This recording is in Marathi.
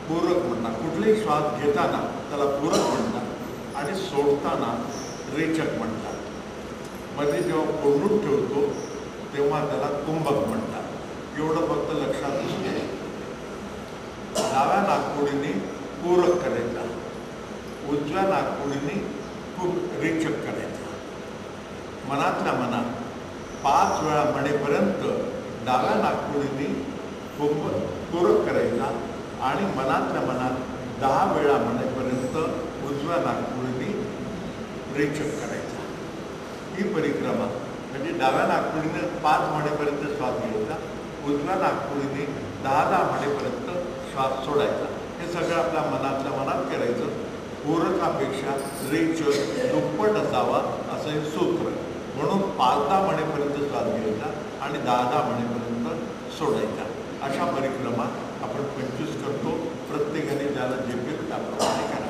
पूरक म्हणतात. कुठलाही श्वास घेताना त्याला पूरक म्हणतात आणि सोडताना रेचक म्हणतात. मध्ये जेव्हा कोंडून ठेवतो तेव्हा त्याला कुंभक म्हणतात. एवढं फक्त लक्षात असते. डाव्या नाकपुडीने पूरक करायचा, उजव्या नाकपुडीने खूप रेचक करायचा. मनातल्या मनात 5 वेळा म्हणेपर्यंत डाव्या नाकपुडीने पूरक करायचा आणि मनातल्या मनात 10 वेळा म्हणेपर्यंत उजव्या नाकपुडीने रेचक करायचा. ही परिक्रमा म्हणजे डाव्या नाकपुडीने 5 म्हणेपर्यंत श्वास घ्यायचा, उजव्या नाकपुडीने 10 म्हणेपर्यंत श्वास सोडायचा. हे सगळं आपल्या मनातल्या मनात करायचं. पूरकापेक्षा रेचक दुप्पट असावा असं हे सूत्र. म्हणून 5 म्हणेपर्यंत श्वास घ्यायचा आणि 10 म्हणेपर्यंत सोडायचा. अशा परिक्रमा आपण 25 करतो. प्रत्येकाने ज्याला जे त्याप्रमाणे करा.